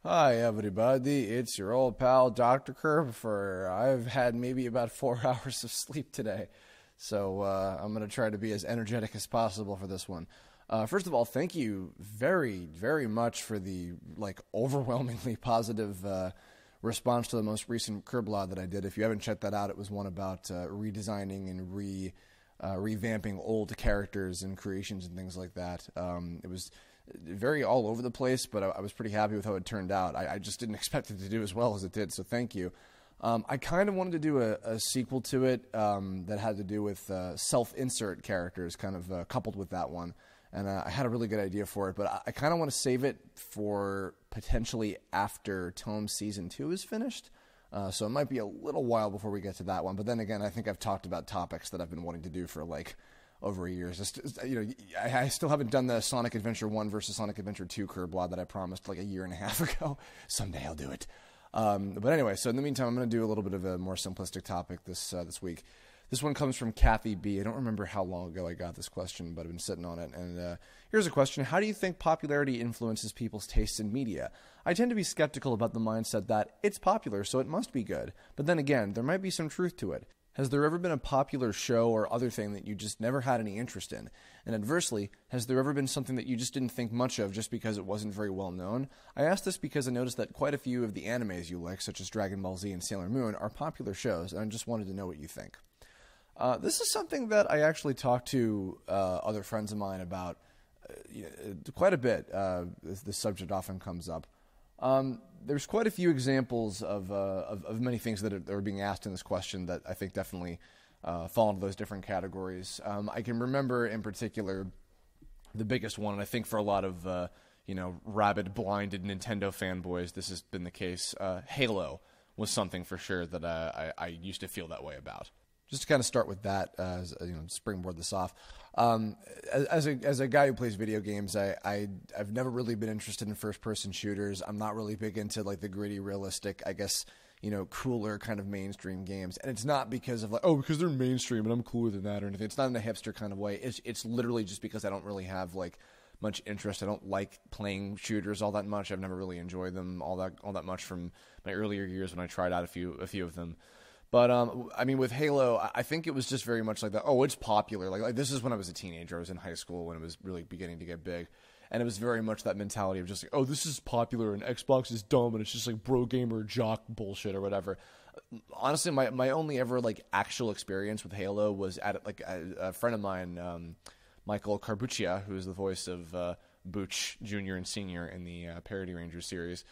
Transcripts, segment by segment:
Hi, everybody. It's your old pal, Dr. Kerb. I've had maybe about 4 hours of sleep today, so I'm going to try to be as energetic as possible for this one. First of all, thank you very, very much for the overwhelmingly positive response to the most recent Kirblog that I did. If you haven't checked that out, it was one about redesigning and revamping old characters and creations and things like that. It was very all over the place, but I was pretty happy with how it turned out. I just didn't expect it to do as well as it did, so thank you. I kind of wanted to do a sequel to it that had to do with self-insert characters, kind of coupled with that one. And I had a really good idea for it, but I kind of want to save it for potentially after Tome Season 2 is finished. So it might be a little while before we get to that one. But then again, I think I've talked about topics that I've been wanting to do for over a year. I still haven't done the Sonic Adventure 1 versus Sonic Adventure 2 Kirblog that I promised a year and a half ago. Someday I'll do it. But anyway, so in the meantime, I'm going to do a little bit of a more simplistic topic this week. This one comes from Cathy B. I don't remember how long ago I got this question, but I've been sitting on it. And here's a question. How do you think popularity influences people's tastes in media? I tend to be skeptical about the mindset that it's popular, so it must be good. But then again, there might be some truth to it. Has there ever been a popular show or other thing that you just never had any interest in? And adversely, has there ever been something that you just didn't think much of just because it wasn't very well known? I ask this because I noticed that quite a few of the animes you like, such as Dragon Ball Z and Sailor Moon, are popular shows, and I just wanted to know what you think. This is something that I actually talked to other friends of mine about quite a bit. The subject often comes up. There's quite a few examples of many things that are being asked in this question that I think definitely fall into those different categories. I can remember in particular the biggest one, and I think for a lot of rabid, blinded Nintendo fanboys, this has been the case. Halo was something for sure that I used to feel that way about. Just to kind of start with that, springboard this off. As a guy who plays video games, I've never really been interested in first-person shooters. I'm not really big into the gritty, realistic, I guess, cooler kind of mainstream games. And it's not because of because they're mainstream and I'm cooler than that or anything. It's not in a hipster kind of way. It's literally just because I don't really have much interest. I don't like playing shooters all that much. I've never really enjoyed them all that much from my earlier years when I tried out a few of them. But, with Halo, I think it was just very much like that, it's popular. This is when I was a teenager. I was in high school when it was really beginning to get big. And it was very much that mentality of just this is popular and Xbox is dumb and it's just bro gamer jock bullshit or whatever. Honestly, my only ever, actual experience with Halo was at, a friend of mine, Michael Carbuccia, who is the voice of Booch Jr. and Sr. in the Parody Rangers series.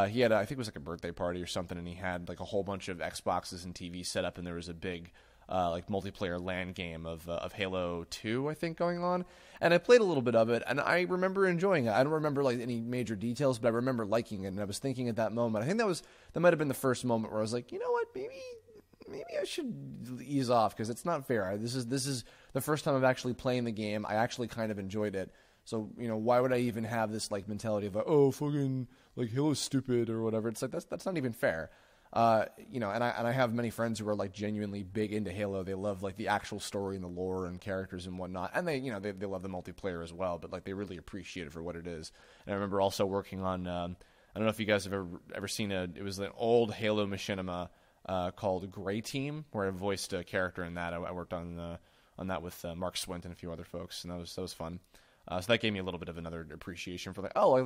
He had, I think it was a birthday party or something, and he had a whole bunch of Xboxes and TVs set up, and there was a big multiplayer LAN game of Halo 2, I think, going on. And I played a little bit of it, and I remember enjoying it. I don't remember any major details, but I remember liking it, and I was thinking at that moment, I think that might have been the first moment where I was like, you know what, maybe I should ease off, because it's not fair. This is the first time I'm actually playing the game. I actually kind of enjoyed it. So, why would I even have this, mentality of, fucking, Halo's stupid or whatever. It's that's not even fair. And I have many friends who are, genuinely big into Halo. They love, the actual story and the lore and characters and whatnot. And they love the multiplayer as well, but, they really appreciate it for what it is. And I remember also working on, I don't know if you guys have ever seen it was an old Halo machinima called Gray Team, where I voiced a character in that. I worked on that with Mark Swint and a few other folks, and that was fun. So that gave me a little bit of another appreciation for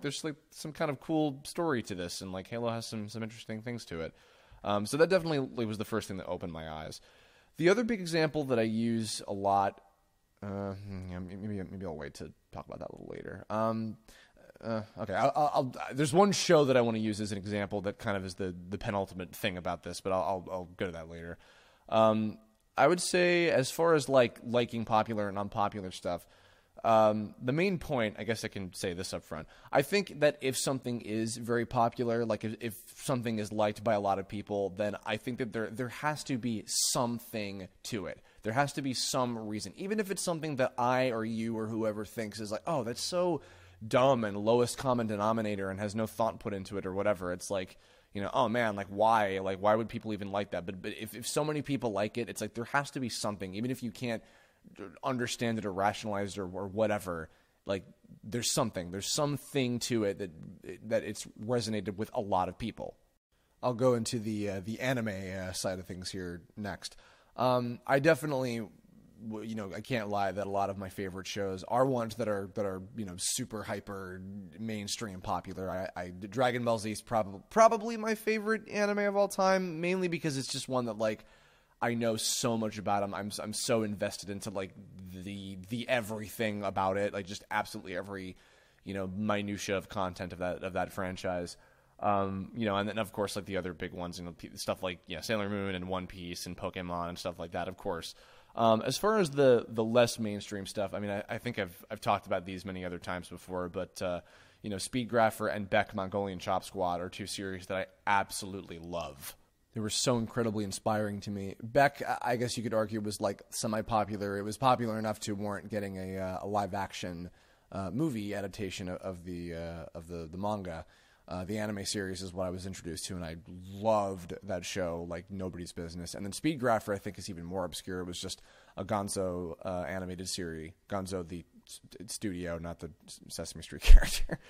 there's some kind of cool story to this, and Halo has some interesting things to it. So that definitely was the first thing that opened my eyes. The other big example that I use a lot, maybe I'll wait to talk about that a little later. Okay, I'll there's one show that I want to use as an example that kind of is the penultimate thing about this, but I'll go to that later. I would say as far as liking popular and unpopular stuff. The main point, I guess I can say this up front. I think that if something is very popular, if something is liked by a lot of people, then I think that there has to be something to it. There has to be some reason. Even if it's something that I or you or whoever thinks is that's so dumb and lowest common denominator and has no thought put into it or whatever. It's oh man, why? Why would people even like that? But if so many people like it, it's there has to be something, even if you can't understand it or rationalize it or whatever. like there's something to it that it's resonated with a lot of people. I'll go into the anime side of things here next. I definitely, I can't lie that a lot of my favorite shows are ones that are super hyper mainstream popular. Dragon Ball Z is probably my favorite anime of all time, mainly because it's just one that like I know so much about them. I'm so invested into like the everything about it, like just absolutely every minutia of content of that franchise. And then of course like the other big ones, stuff like Sailor Moon and One Piece and Pokemon and stuff like that, of course. As far as the less mainstream stuff, I mean, I think I've talked about these many other times before, but Speedgrapher and Beck Mongolian Chop Squad are two series that I absolutely love. They were so incredibly inspiring to me. Beck, I guess you could argue, was like semi-popular. It was popular enough to warrant getting a live-action movie adaptation of the manga. The anime series is what I was introduced to, and I loved that show like nobody's business. And then Speedgrapher, I think, is even more obscure. It was just a Gonzo animated series. Gonzo, the studio, not the Sesame Street character.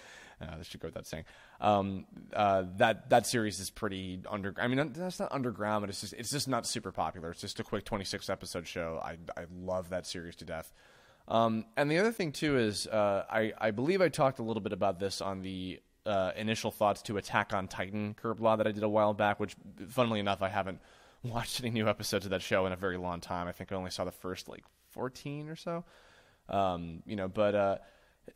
This should go without saying. That series is pretty I mean, that's not underground, but it's just not super popular. It's just a quick 26 episode show. I love that series to death. And the other thing too is I believe I talked a little bit about this on the initial thoughts to Attack on Titan Kirblog that I did a while back, which funnily enough I haven't watched any new episodes of that show in a very long time. I think I only saw the first like 14 or so. But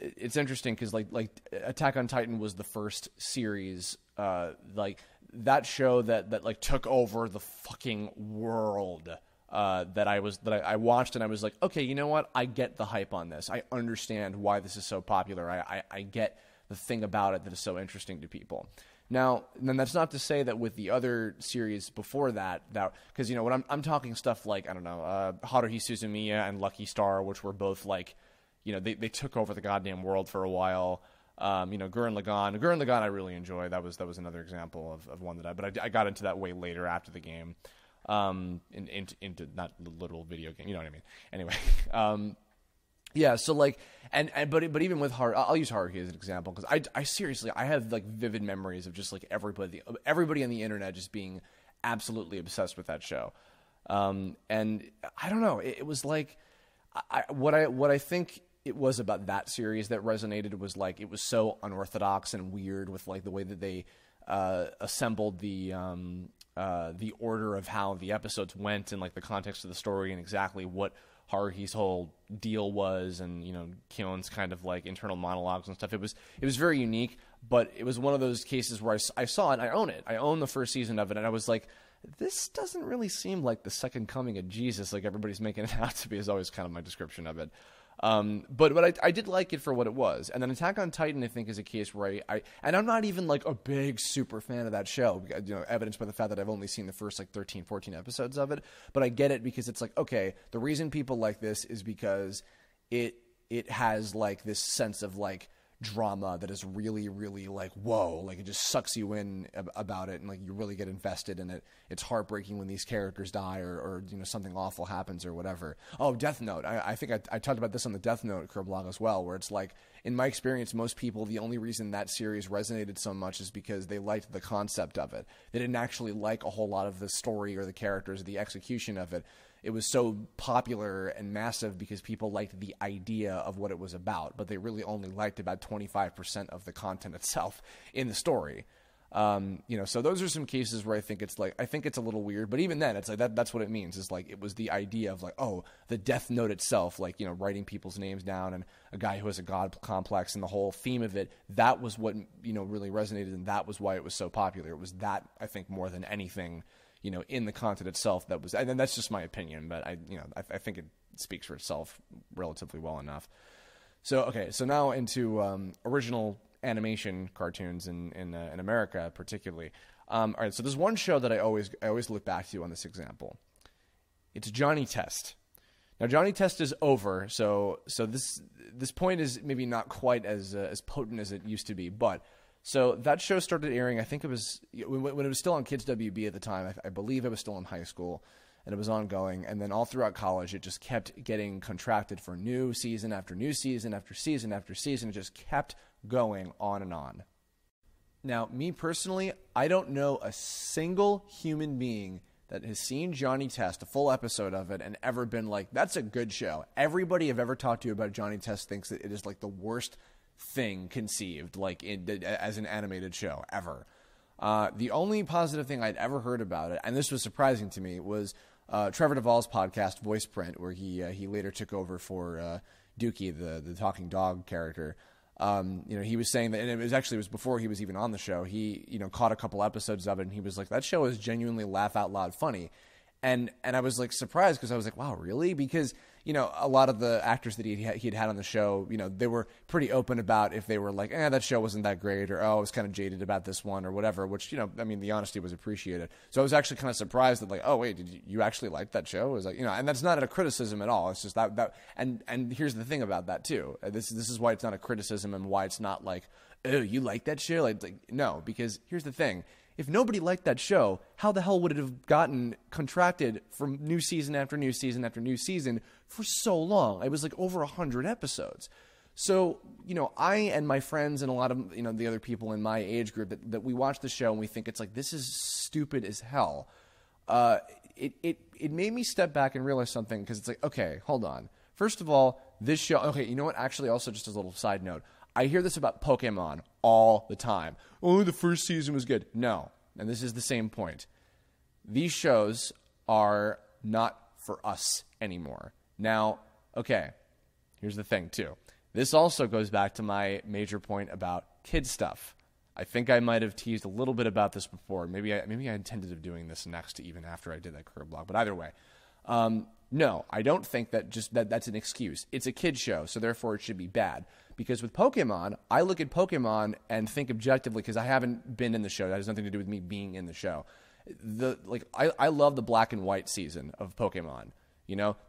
it's interesting because like Attack on Titan was the first series like that show that like took over the fucking world that I watched, and I was like, okay, you know what? I get the hype on this. I understand why this is so popular. I get the thing about it that is so interesting to people. Now, then that's not to say that with the other series before that because when I'm talking stuff like, I don't know, Haruhi Suzumiya and Lucky Star, which were both like, they took over the goddamn world for a while. Gurren Lagann I really enjoy. That was another example of one but I got into that way later after the game, into not the literal video game. You know what I mean? Anyway, yeah. So like, but even with I'll use Haruhi as an example because I seriously I have like vivid memories of just like everybody on the internet just being absolutely obsessed with that show, and I don't know. It was like what I think it was about that series that resonated was like it was so unorthodox and weird with like the way that they assembled the order of how the episodes went and like the context of the story and exactly what Haruhi's whole deal was, and Kion's kind of like internal monologues and stuff. It was very unique, but it was one of those cases where I saw it and I own it. I own the first season of it, and I was like, this doesn't really seem like the second coming of Jesus like everybody's making it out to be, is always kind of my description of it. But I did like it for what it was. And then Attack on Titan, I think, is a case where and I'm not even like a big super fan of that show, evidenced by the fact that I've only seen the first like 13, 14 episodes of it. But I get it because it's like, okay, the reason people like this is because it has like this sense of like drama that is really, really like, whoa, like it just sucks you in about it, and like you really get invested in it. It's heartbreaking when these characters die or something awful happens or whatever. Oh, Death Note. I think I talked about this on the Death Note Kirblog as well, where it's like, in my experience, most people, the only reason that series resonated so much is because they liked the concept of it. They didn't actually like a whole lot of the story or the characters or the execution of it. It was so popular and massive because people liked the idea of what it was about, but they really only liked about 25% of the content itself in the story. So those are some cases where I think it's a little weird, but even then, it's like that's what it means. Is like it was the idea of like, oh, the Death Note itself, like writing people's names down and a guy who has a god complex and the whole theme of it. That was what really resonated, and that was why it was so popular. It was that, I think, more than anything. In the content itself, that was, and then that's just my opinion, but I think it speaks for itself relatively well enough. So now into original animation cartoons in America, particularly. All right, so there's one show that I always look back to on this example. It's Johnny Test. Now Johnny Test is over, so this point is maybe not quite as potent as it used to be, but. So that show started airing, I think it was, when it was still on Kids WB at the time. I believe I was still in high school. and it was ongoing. And then all throughout college, it just kept getting contracted for new season after new season after season after season. It just kept going on and on. Now, me personally, I don't know a single human being that has seen Johnny Test, a full episode of it, and ever been like, that's a good show. Everybody I've ever talked to about Johnny Test thinks that it is like the worst thing conceived, like as an animated show ever. The only positive thing I'd ever heard about it, and this was surprising to me, was Trevor Duvall's podcast, Voice Print, where he later took over for Dookie, the talking dog character. He was saying that, and it was before he was even on the show. He, caught a couple episodes of it, and he was like, that show is genuinely laugh out loud funny. And I was like surprised, because I was like, wow, really? Because, a lot of the actors that he'd had on the show, they were pretty open about if they were like, that show wasn't that great, or, I was kind of jaded about this one, or whatever, which, the honesty was appreciated. So I was actually kind of surprised that, like, oh, wait, did you actually like that show? It was like, and that's not a criticism at all. It's just that and here's the thing about that, too. This is why it's not a criticism, and why it's not like, oh, you like that show? Like no, because here's the thing. If nobody liked that show, how the hell would it have gotten contracted from new season after new season after new season for so long? It was like over 100 episodes. So, I and my friends and a lot of, the other people in my age group that we watch the show and we think it's like, this is stupid as hell. It made me step back and realize something, because it's like, okay, hold on. First of all, this show, okay, you know what? Actually, also just as a little side note, I hear this about Pokemon all the time. Oh, the first season was good. No. And this is the same point. These shows are not for us anymore. Now, okay, here's the thing, too. This also goes back to my major point about kid stuff. I think I might have teased a little bit about this before. Maybe I intended of doing this next, even after I did that Kirblog. But either way, no, I don't think that's an excuse. It's a kid show, so therefore it should be bad. Because with Pokemon, I look at Pokemon and think objectively, because I haven't been in the show. That has nothing to do with me being in the show. I love the black and white season of Pokemon.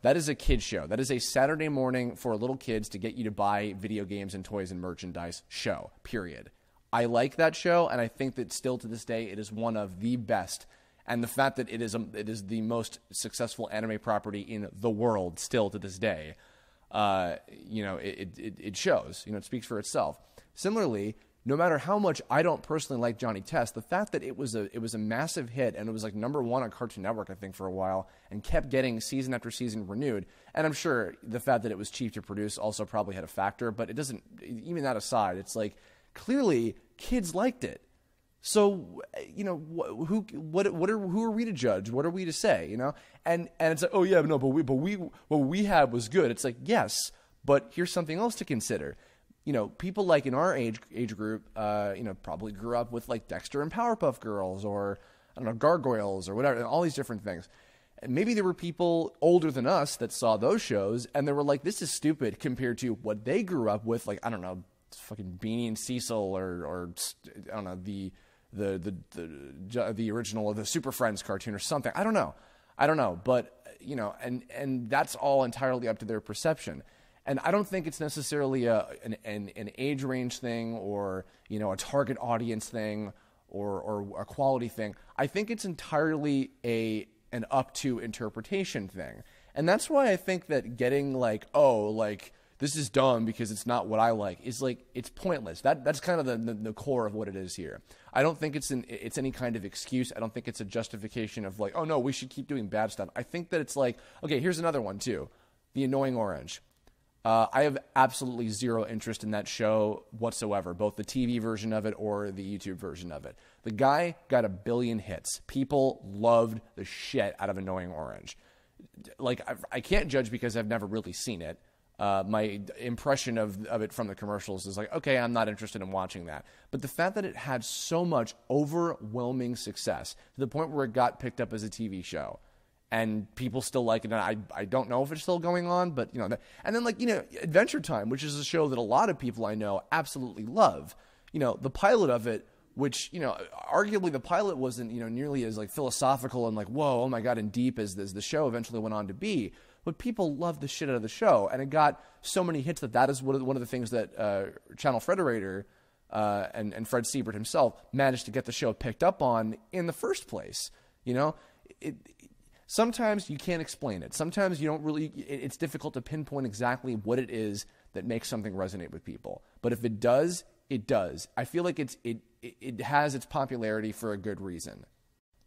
That is a kid show. That is a Saturday morning for little kids to get you to buy video games and toys and merchandise show, period. I like that show, and I think that still to this day it is one of the best. And the fact that it is the most successful anime property in the world still to this day, it shows. It speaks for itself. Similarly, no matter how much I don't personally like Johnny Test, the fact that it was a massive hit, and it was like number one on Cartoon Network, I think, for a while, and kept getting season after season renewed. And I'm sure the fact that it was cheap to produce also probably had a factor, but it doesn't. Even that aside, it's like clearly kids liked it. So, who are we to judge? What are we to say? And it's like, oh yeah, no, but what we had was good. It's like, yes, but here's something else to consider. People like in our age group, probably grew up with like Dexter and Powerpuff Girls, or I don't know, Gargoyles or whatever, all these different things. And maybe there were people older than us that saw those shows and they were like, this is stupid compared to what they grew up with, like, I don't know, fucking Beanie and Cecil, or I don't know, the original of the Super Friends cartoon or something. I don't know, but and that's all entirely up to their perception. And I don't think it's necessarily an age range thing, or a target audience thing, or a quality thing. I think it's entirely an up to interpretation thing. And that's why I think that getting like, oh, like this is dumb because it's not what I like, is like, it's pointless. That's kind of the core of what it is here. I don't think it's any kind of excuse. I don't think it's a justification of like, oh no, we should keep doing bad stuff. I think that it's like, okay, here's another one too. The Annoying Orange. I have absolutely zero interest in that show whatsoever, both the TV version of it or the YouTube version of it. The guy got 1 billion hits. People loved the shit out of Annoying Orange. Like, I can't judge because I've never really seen it. My impression of it from the commercials is like, okay, I'm not interested in watching that. But the fact that it had so much overwhelming success to the point where it got picked up as a TV show, and people still like it. And I don't know if it's still going on, but and then like, Adventure Time, which is a show that a lot of people I know absolutely love. The pilot of it, which, arguably the pilot wasn't, nearly as like philosophical and like, whoa, oh my God, and deep as the show eventually went on to be. But people loved the shit out of the show, and it got so many hits that is one of the things that Channel Frederator and Fred Siebert himself managed to get the show picked up on in the first place. Sometimes you can't explain it. Sometimes you don't really, it's difficult to pinpoint exactly what it is that makes something resonate with people. But if it does, it does. I feel like it has its popularity for a good reason.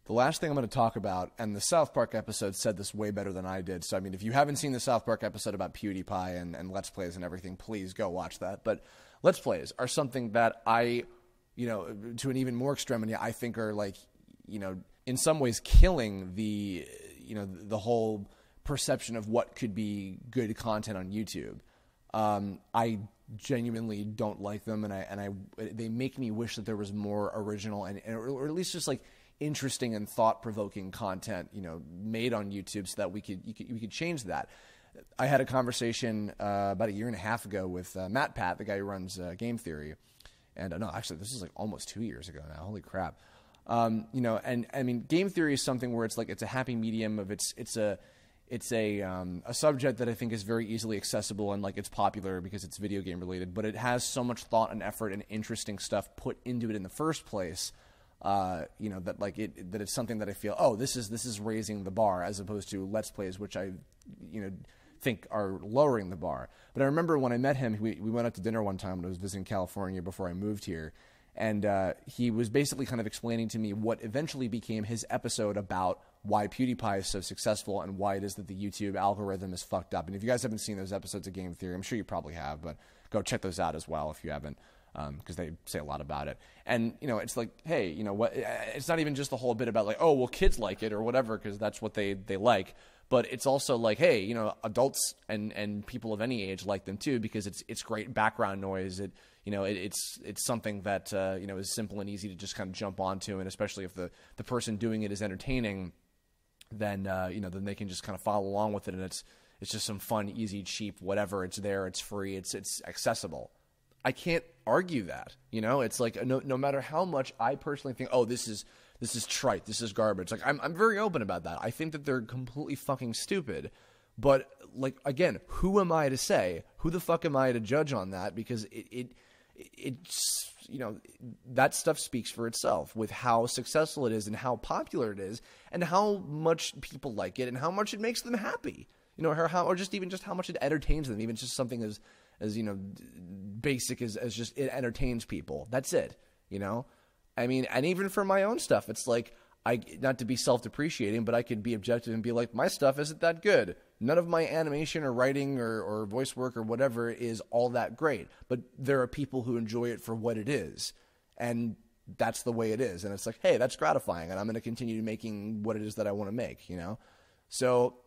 The last thing I'm going to talk about, and the South Park episode said this way better than I did. So, I mean, if you haven't seen the South Park episode about PewDiePie and Let's Plays and everything, please go watch that. But Let's Plays are something that I, to an even more extremity, I think are like, in some ways killing the whole perception of what could be good content on YouTube. I genuinely don't like them, and they make me wish that there was more original or at least just like interesting and thought-provoking content, made on YouTube, so that we could change that. I had a conversation about a year and a half ago with Matt Pat, the guy who runs Game Theory, and no, actually, this is like almost 2 years ago now. Holy crap! And I mean, Game Theory is something where it's a happy medium of it's a subject that I think is very easily accessible, and like it's popular because it's video game related, but it has so much thought and effort and interesting stuff put into it in the first place. That it's something that I feel, this is raising the bar, as opposed to Let's Plays, which I, think are lowering the bar. But I remember when I met him, we went out to dinner one time when I was visiting California before I moved here, and he was basically kind of explaining to me what eventually became his episode about why PewDiePie is so successful and why it is that the YouTube algorithm is fucked up. And if you guys haven't seen those episodes of Game Theory, I'm sure you probably have, but go check those out as well if you haven't. Because they say a lot about it. And, it's like, hey, what? It's not even just the whole bit about like, oh, well, kids like it or whatever, because that's what they like. But it's also like, hey, adults and people of any age like them too, because it's great background noise. It's something that, is simple and easy to just kind of jump onto. And especially if the person doing it is entertaining, then, then they can just kind of follow along with it. And it's just some fun, easy, cheap, whatever. It's there. It's free. It's accessible. I can't argue that, it's like no matter how much I personally think, oh, this is trite, this is garbage. Like I'm very open about that. I think that they're completely fucking stupid, but like, again, who am I to say? Who the fuck am I to judge on that? Because it's that stuff speaks for itself with how successful it is and how popular it is and how much people like it and how much it makes them happy, or just how much it entertains them, even just something as basic as just it entertains people. That's it, I mean, and even for my own stuff, it's like, not to be self-depreciating, but I could be objective and be like, my stuff isn't that good. None of my animation or writing or voice work or whatever is all that great, but there are people who enjoy it for what it is, and that's the way it is. And it's like, hey, that's gratifying, and I'm going to continue making what it is that I want to make, So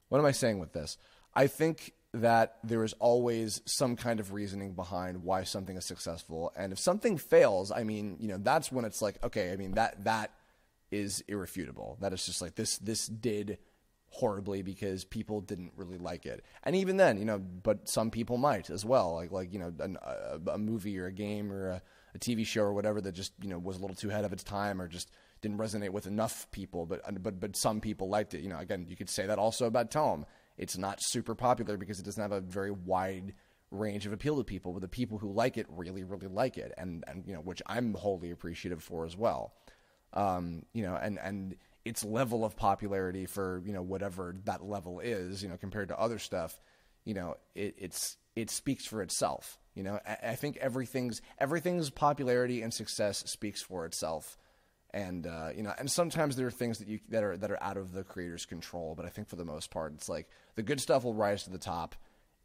what am I saying with this? I think that there is always some kind of reasoning behind why something is successful. And if something fails, I mean, that's when it's like, okay, I mean, that is irrefutable. That is just like, this did horribly because people didn't really like it. And even then, but some people might as well, a movie or a game or a TV show or whatever that just, was a little too ahead of its time or just didn't resonate with enough people, but some people liked it. Again, you could say that also about Tome. It's not super popular because it doesn't have a very wide range of appeal to people, but the people who like it really, really like it, and which I'm wholly appreciative for as well. And its level of popularity for whatever that level is, compared to other stuff, it speaks for itself. I think everything's popularity and success speaks for itself. And and sometimes there are things that are out of the creator's control, but I think for the most part, it's like the good stuff will rise to the top,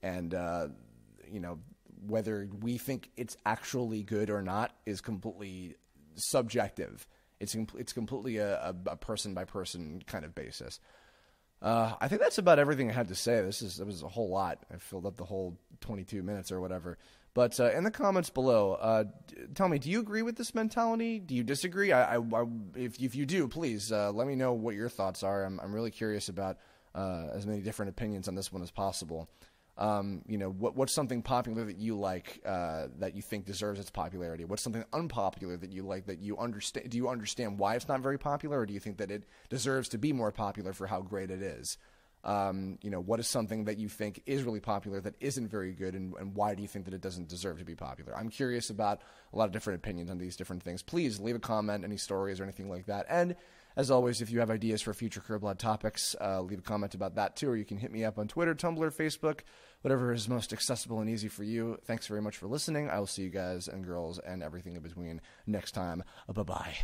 and whether we think it's actually good or not is completely subjective. It's completely a person by person kind of basis. I think that's about everything I had to say. It was a whole lot. I filled up the whole 22 minutes or whatever. But in the comments below, tell me, do you agree with this mentality? Do you disagree? If you do, please let me know what your thoughts are. I'm really curious about as many different opinions on this one as possible. What's something popular that you like that you think deserves its popularity? What's something unpopular that you like that you understand? Do you understand why it's not very popular, or do you think that it deserves to be more popular for how great it is? What is something that you think is really popular that isn't very good, and why do you think that it doesn't deserve to be popular? I'm curious about a lot of different opinions on these different things. Please leave a comment, any stories or anything like that. And As always, if you have ideas for future Kirblog topics, leave a comment about that too, or you can hit me up on Twitter, Tumblr, Facebook, whatever is most accessible and easy for you. Thanks very much for listening. I will see you guys and girls and everything in between next time. Bye-bye.